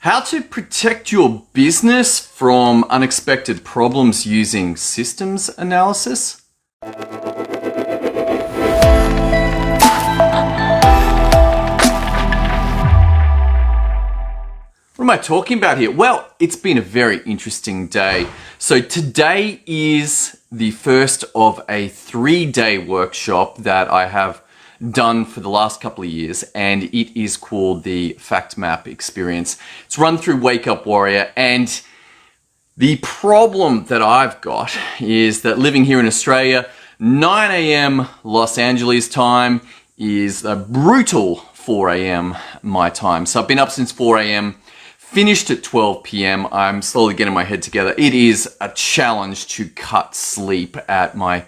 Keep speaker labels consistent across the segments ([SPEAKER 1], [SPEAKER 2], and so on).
[SPEAKER 1] How to protect your business from unexpected problems using systems analysis. What am I talking about here? Well, it's been a very interesting day. So today is the first of a 3-day workshop that I have done for the last couple of years, and it is called the Fact Map Experience. It's run through Wake Up Warrior, and the problem that I've got is that living here in Australia, 9 a.m. Los Angeles time is a brutal 4 a.m. my time. So I've been up since 4 a.m., finished at 12 p.m. I'm slowly getting my head together. It is a challenge to cut sleep at my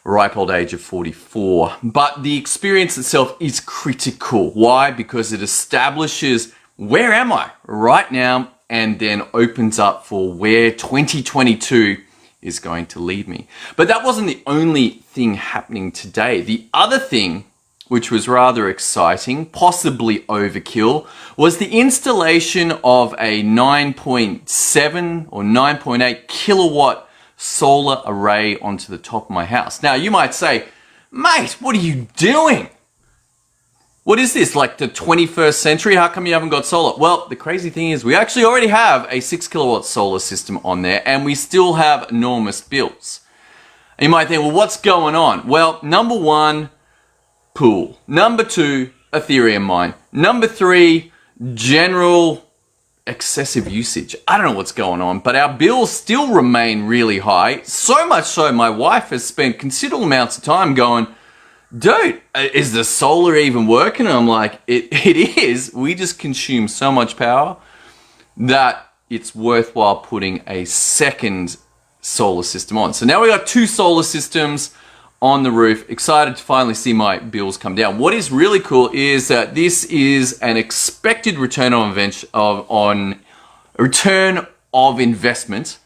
[SPEAKER 1] ripe old age of 44. But the experience itself is critical. Why? Because it establishes where am I right now, and then opens up for where 2022 is going to lead me. But that wasn't the only thing happening today. The other thing, which was rather exciting, possibly overkill, was the installation of a 9.7 or 9.8 kilowatt solar array onto the top of my house. Now you might say, mate, what are you doing? What is this, like the 21st century? How come you haven't got solar? Well, the crazy thing is we actually already have a 6 kilowatt solar system on there, and we still have enormous bills. And you might think, well, what's going on? Well, number one, pool. Number two, Ethereum mine. Number three, general excessive usage. I don't know what's going on, but our bills still remain really high. So much so, my wife has spent considerable amounts of time going, dude, is the solar even working? And I'm like, it is. We just consume so much power that it's worthwhile putting a second solar system on. So now we got 2 solar systems on the roof. Excited to finally see my bills come down. What is really cool is that this is an expected return on investment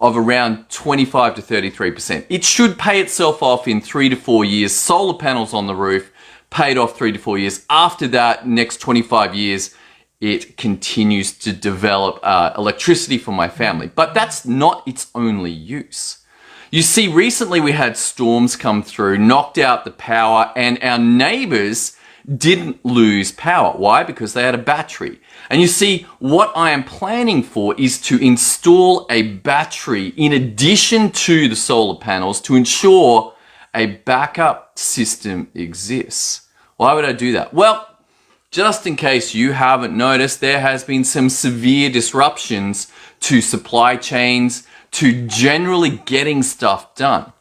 [SPEAKER 1] of around 25 to 33%. It should pay itself off in 3 to 4 years. Solar panels on the roof, paid off 3 to 4 years. After that, next 25 years, it continues to develop electricity for my family. But that's not its only use. You see, recently we had storms come through, knocked out the power, and our neighbors didn't lose power. Why? Because they had a battery. And you see, what I am planning for is to install a battery in addition to the solar panels to ensure a backup system exists. Why would I do that? Well, just in case you haven't noticed, there has been some severe disruptions to supply chains, to generally getting stuff done.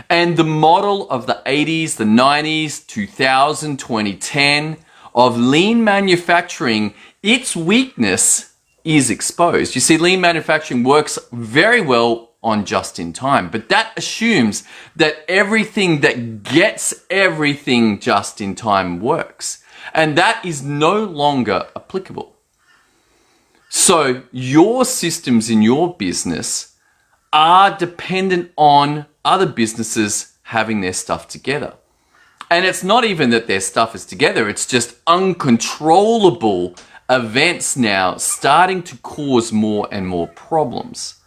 [SPEAKER 1] And the model of the 80s, the 90s, 2000, 2010 of lean manufacturing, its weakness is exposed. You see, lean manufacturing works very well on just in time, but that assumes that everything that gets everything just in time works. And that is no longer applicable. So your systems in your business are dependent on other businesses having their stuff together. And it's not even that their stuff is together, it's just uncontrollable events now starting to cause more and more problems.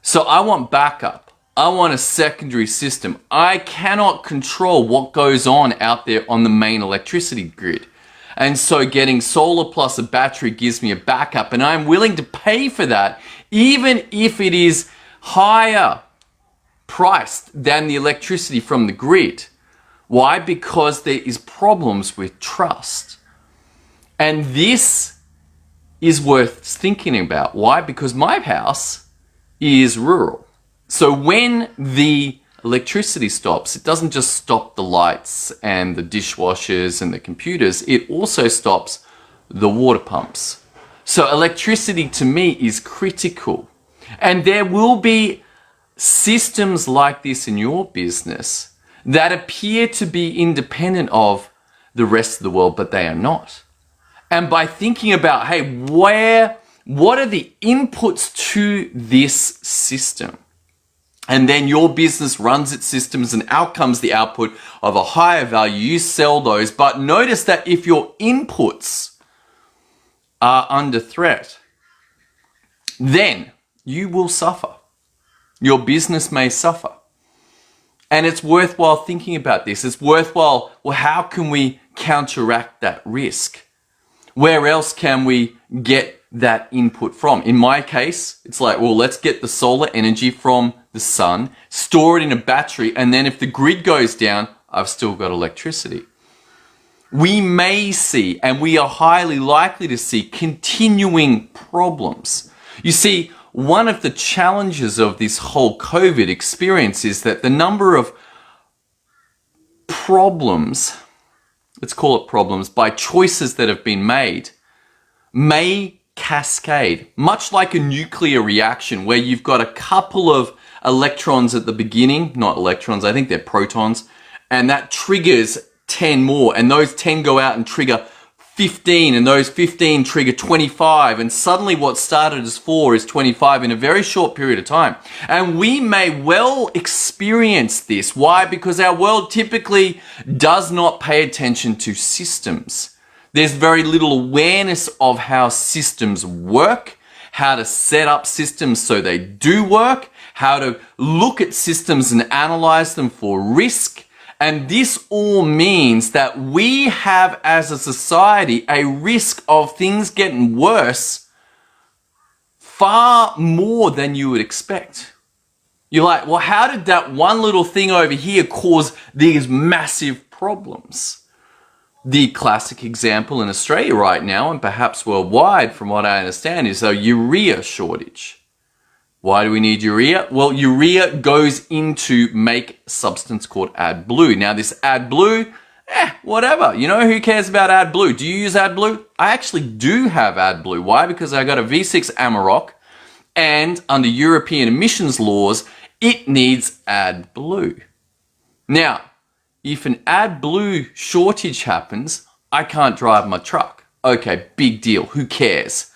[SPEAKER 1] So I want backup. I want a secondary system. I cannot control what goes on out there on the main electricity grid. And so getting solar plus a battery gives me a backup, and I'm willing to pay for that, even if it is higher priced than the electricity from the grid. Why? Because there is problems with trust. And this is worth thinking about. Why? Because my house is rural. So when the electricity stops, it doesn't just stop the lights and the dishwashers and the computers, it also stops the water pumps. So electricity to me is critical. And there will be systems like this in your business that appear to be independent of the rest of the world, but they are not. And by thinking about, hey, what are the inputs to this system? And then your business runs its systems, and out comes the output of a higher value. You sell those, but notice that if your inputs are under threat, then you will suffer. Your business may suffer. And it's worthwhile thinking about this. It's worthwhile, well, how can we counteract that risk? Where else can we get that input from? In my case, it's like, well, let's get the solar energy from the sun, store it in a battery, and then if the grid goes down, I've still got electricity. We may see, and we are highly likely to see, continuing problems. You see, one of the challenges of this whole COVID experience is that the number of problems, let's call it problems, by choices that have been made may cascade, much like a nuclear reaction where you've got a couple of electrons at the beginning, not electrons, I think they're protons, and that triggers 10 more, and those 10 go out and trigger 15, and those 15 trigger 25, and suddenly what started as 4 is 25 in a very short period of time. And we may well experience this. Why? Because our world typically does not pay attention to systems. There's very little awareness of how systems work, how to set up systems so they do work, how to look at systems and analyze them for risk. And this all means that we have, as a society, a risk of things getting worse far more than you would expect. You're like, well, how did that one little thing over here cause these massive problems? The classic example in Australia right now, and perhaps worldwide from what I understand, is a urea shortage. Why do we need urea? Well, urea goes into make a substance called AdBlue. Now this AdBlue, whatever. You know, who cares about AdBlue? Do you use AdBlue? I actually do have AdBlue. Why? Because I got a V6 Amarok, and under European emissions laws, it needs AdBlue. Now, if an AdBlue shortage happens, I can't drive my truck. Okay, big deal. Who cares?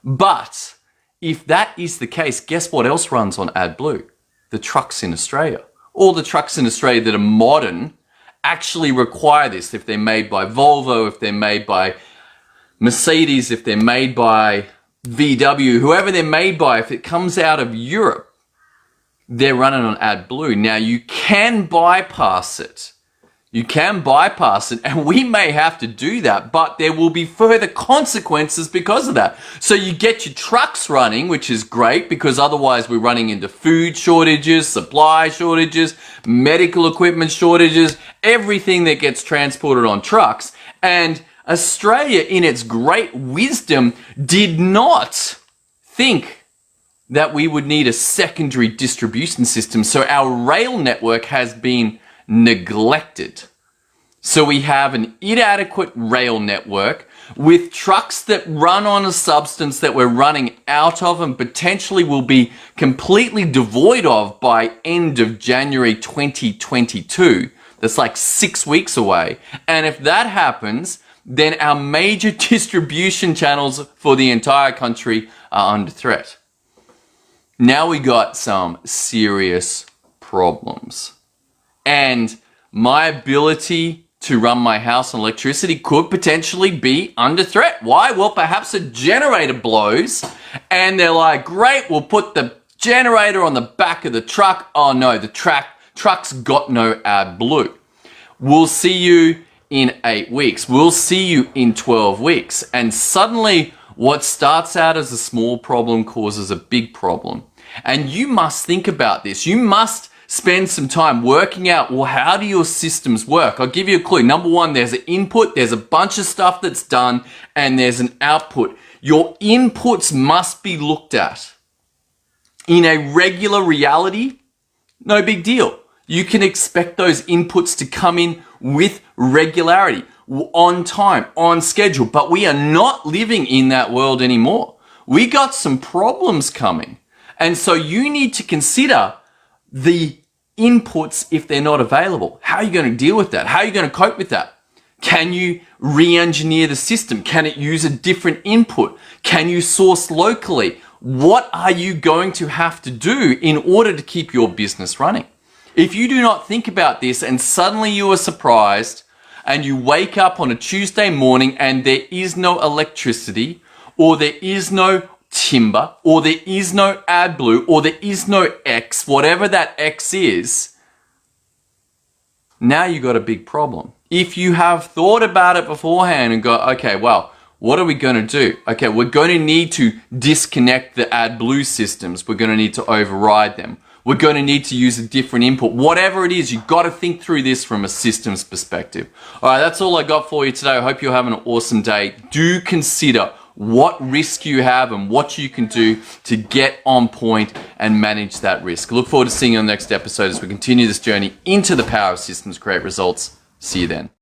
[SPEAKER 1] But if that is the case, guess what else runs on AdBlue? The trucks in Australia. All the trucks in Australia that are modern actually require this. If they're made by Volvo, if they're made by Mercedes, if they're made by VW, whoever they're made by, if it comes out of Europe, they're running on AdBlue. Now you can bypass it. You can bypass it, and we may have to do that, but there will be further consequences because of that. So you get your trucks running, which is great, because otherwise we're running into food shortages, supply shortages, medical equipment shortages, everything that gets transported on trucks. And Australia, in its great wisdom, did not think that we would need a secondary distribution system. So our rail network has been neglected. So we have an inadequate rail network with trucks that run on a substance that we're running out of and potentially will be completely devoid of by end of January 2022. That's like 6 weeks away. And if that happens, then our major distribution channels for the entire country are under threat. Now we got some serious problems. And my ability to run my house on electricity could potentially be under threat. Why? Well, perhaps a generator blows and they're like, great, we'll put the generator on the back of the truck. Oh no, the truck's got no AdBlue. We'll see you in 8 weeks. We'll see you in 12 weeks. And suddenly what starts out as a small problem causes a big problem. And you must think about this. You must spend some time working out, well, how do your systems work? I'll give you a clue. Number one, there's an input, there's a bunch of stuff that's done, and there's an output. Your inputs must be looked at. In a regular reality, no big deal. You can expect those inputs to come in with regularity, on time, on schedule, but we are not living in that world anymore. We got some problems coming. And so you need to consider the inputs if they're not available. How are you going to deal with that? How are you going to cope with that? Can you re-engineer the system? Can it use a different input? Can you source locally? What are you going to have to do in order to keep your business running? If you do not think about this and suddenly you are surprised and you wake up on a Tuesday morning and there is no electricity or there is no timber, or there is no AdBlue, or there is no X, whatever that X is, now you got a big problem. If you have thought about it beforehand and go, okay, well, what are we going to do? Okay, we're going to need to disconnect the AdBlue systems. We're going to need to override them. We're going to need to use a different input. Whatever it is, you've got to think through this from a systems perspective. All right, that's all I got for you today. I hope you're having an awesome day. Do consider what risk you have and what you can do to get on point and manage that risk. Look forward to seeing you on the next episode as we continue this journey into the power of systems, create results. See you then.